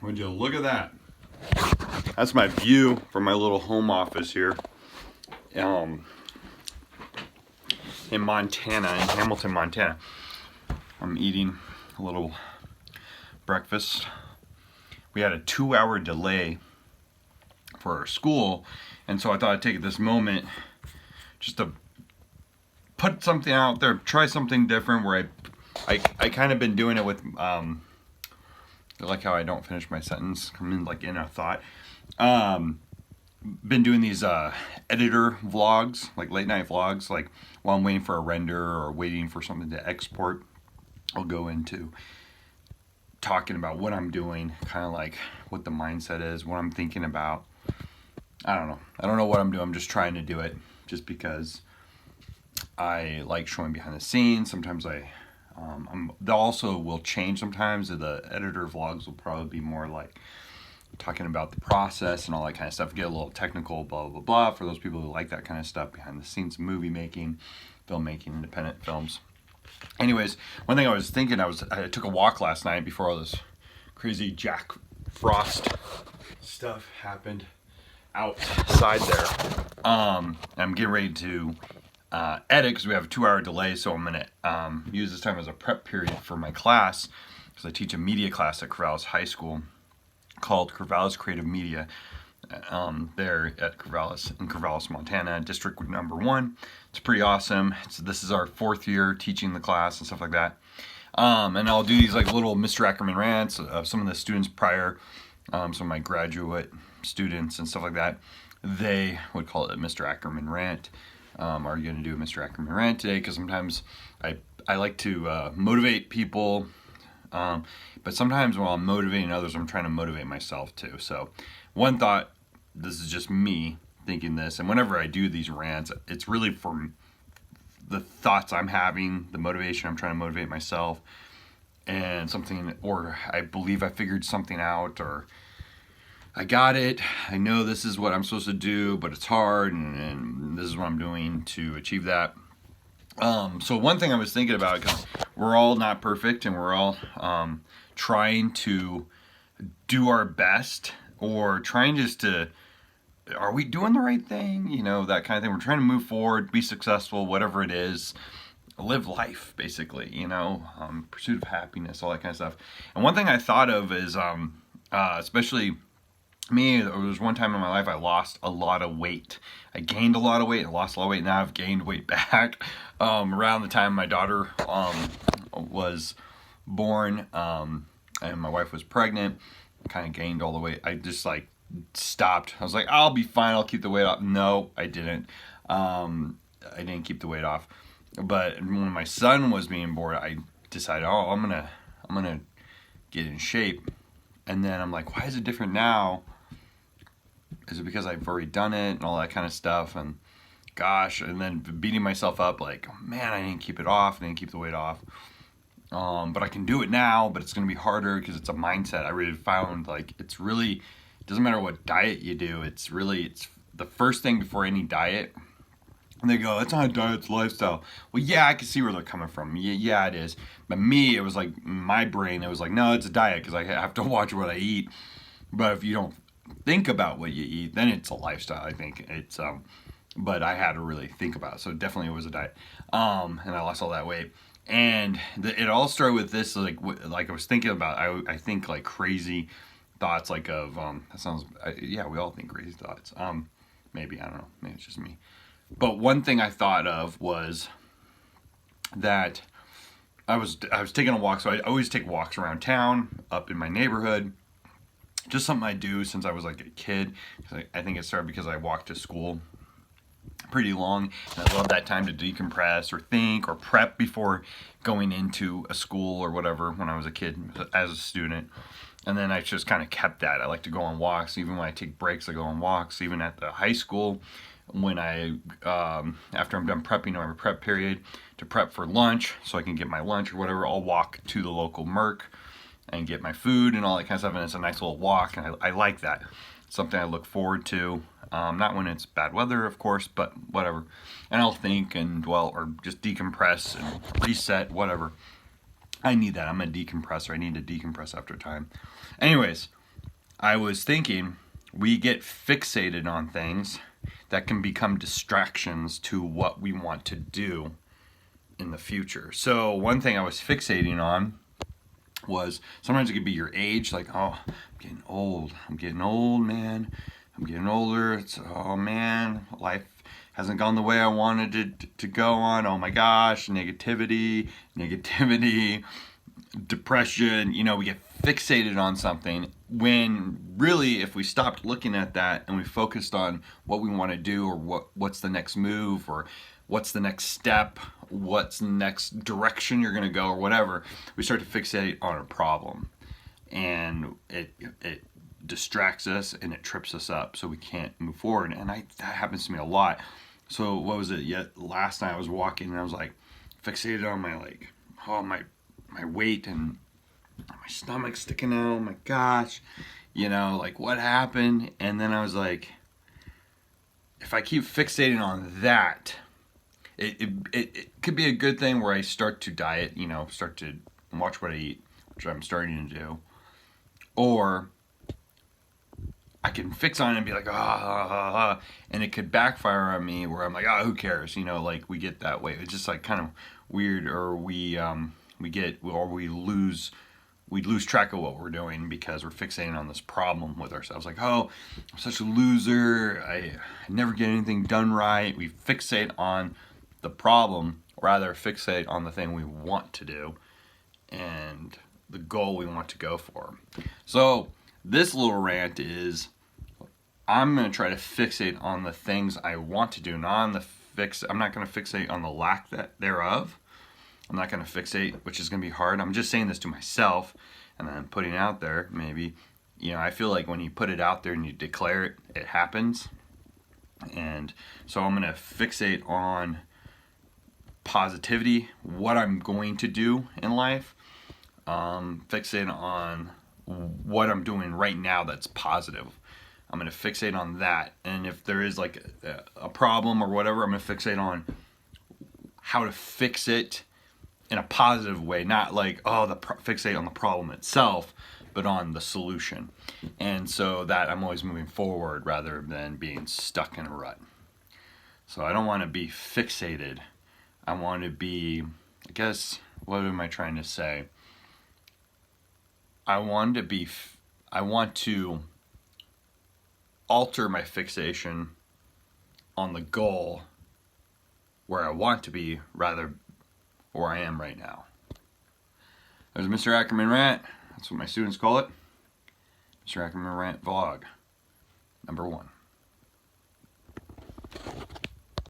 Would you look at that? That's my view from my little home office here. In Montana, in Hamilton, Montana. I'm eating a little breakfast. We had a 2-hour delay for our school, and so I thought I'd take this moment just to put something out there, try something different where I kind of been doing it with, I like how I don't finish my sentence, come in like in a thought. Been doing these editor vlogs, like late night vlogs, like while I'm waiting for a render or waiting for something to export. I'll go into talking about what I'm doing, kind of like what the mindset is, what I'm thinking about. I don't know what I'm doing. I'm just trying to do it just because I like showing behind the scenes. Sometimes they also will change sometimes. The editor vlogs will probably be more like talking about the process and all that kind of stuff. Get a little technical, blah, blah, blah, for those people who like that kind of stuff, behind the scenes, movie making, filmmaking, independent films. Anyways, one thing I was thinking, I took a walk last night before all this crazy Jack Frost stuff happened outside there. I'm getting ready to edit because we have a 2-hour delay, so I'm going to use this time as a prep period for my class, because I teach a media class at Corvallis High School called Corvallis Creative Media, there at Corvallis, in Corvallis, Montana, District Number 1. It's pretty awesome. This is our 4th year teaching the class and stuff like that. And I'll do these like little Mr. Ackerman rants of some of the students prior, some of my graduate students and stuff like that. They would call it a Mr. Ackerman rant. Are you going to do a Mr. Ackerman rant today? Because sometimes I like to motivate people. But sometimes while I'm motivating others, I'm trying to motivate myself too. So one thought, this is just me thinking this, and whenever I do these rants, it's really from the thoughts I'm having, the motivation I'm trying to motivate myself, and something, or I believe I figured something out, or I got it, I know this is what I'm supposed to do, but it's hard, and this is what I'm doing to achieve that. So one thing I was thinking about, because we're all not perfect, and we're all trying to do our best, or trying just to, are we doing the right thing? You know, that kind of thing. We're trying to move forward, be successful, whatever it is, live life, basically, you know, pursuit of happiness, all that kind of stuff. And one thing I thought of is, especially me, there was one time in my life I lost a lot of weight. I gained a lot of weight, I lost a lot of weight, now I've gained weight back. Around the time my daughter was born, and my wife was pregnant, kind of gained all the weight. I just like stopped. I was like, I'll be fine, I'll keep the weight off. No, I didn't. I didn't keep the weight off. But when my son was being born, I decided, I'm gonna get in shape. And then I'm like, why is it different now? Is it because I've already done it and all that kind of stuff? And gosh, and then beating myself up like, man, I didn't keep it off, I didn't keep the weight off. But I can do it now, but it's gonna be harder because it's a mindset. I really found like it's really, it doesn't matter what diet you do, it's the first thing before any diet. And they go, it's not a diet, it's a lifestyle. Well, yeah, I can see where they're coming from. Yeah, it is. But me, it was like, my brain, it was like, no, it's a diet because I have to watch what I eat. But if you don't think about what you eat, then it's a lifestyle, I think. It's, but I had to really think about it. So definitely it was a diet. And I lost all that weight. And it all started with this, like I was thinking about, I think like crazy thoughts, like of, that sounds, yeah, we all think crazy thoughts. Maybe, I don't know, maybe it's just me. But one thing I thought of was that I was taking a walk. So I always take walks around town, up in my neighborhood. Just something I do since I was like a kid. I think it started because I walked to school pretty long, and I love that time to decompress or think or prep before going into a school or whatever when I was a kid as a student. And then I just kind of kept that. I like to go on walks. Even when I take breaks, I go on walks. Even at the high school, when I, after I'm done prepping, I have a prep period to prep for lunch so I can get my lunch or whatever, I'll walk to the local Merc and get my food and all that kind of stuff, and it's a nice little walk, and I like that. It's something I look forward to, not when it's bad weather, of course, but whatever. And I'll think and dwell or just decompress and reset, whatever. I need that. I'm a decompressor. I need to decompress after time. Anyways, I was thinking we get fixated on things that can become distractions to what we want to do in the future. So one thing I was fixating on was sometimes it could be your age, like, oh, I'm getting old, man. I'm getting older. It's, oh man, life hasn't gone the way I wanted it to go on. Oh my gosh, negativity, depression. We get fixated on something when really, if we stopped looking at that and we focused on what we want to do, or what's the next move, or what's the next step, what's the next direction you're going to go, or whatever, we start to fixate on a problem, and it distracts us and it trips us up, so we can't move forward. And that happens to me a lot. So what was it? Last night I was walking and I was like fixated on my weight and my stomach sticking out. Oh my gosh, like what happened? And then I was like, if I keep fixating on that, it could be a good thing where I start to diet, start to watch what I eat, which I'm starting to do. Or I can fix on it and be like, and it could backfire on me where I'm like, who cares? Like we get that way. It's just like kind of weird, or we lose track of what we're doing because we're fixating on this problem with ourselves. Like, I'm such a loser. I never get anything done right. We fixate on the problem, rather fixate on the thing we want to do and the goal we want to go for. So this little rant is, I'm going to try to fixate on the things I want to do, I'm not going to fixate on the lack thereof. I'm not going to fixate, which is going to be hard. I'm just saying this to myself, and then I'm putting it out there. Maybe, I feel like when you put it out there and you declare it, it happens. And so I'm going to fixate on positivity, what I'm going to do in life. Fixate on what I'm doing right now that's positive. I'm going to fixate on that. And if there is like a problem or whatever, I'm going to fixate on how to fix it in a positive way, not like, fixate on the problem itself, but on the solution. And so that I'm always moving forward rather than being stuck in a rut. So I don't want to be fixated. I want to be, what am I trying to say? I want to alter my fixation on the goal where I want to be rather where I am right now. There's Mr. Ackerman Rant. That's what my students call it. Mr. Ackerman Rant Vlog #1.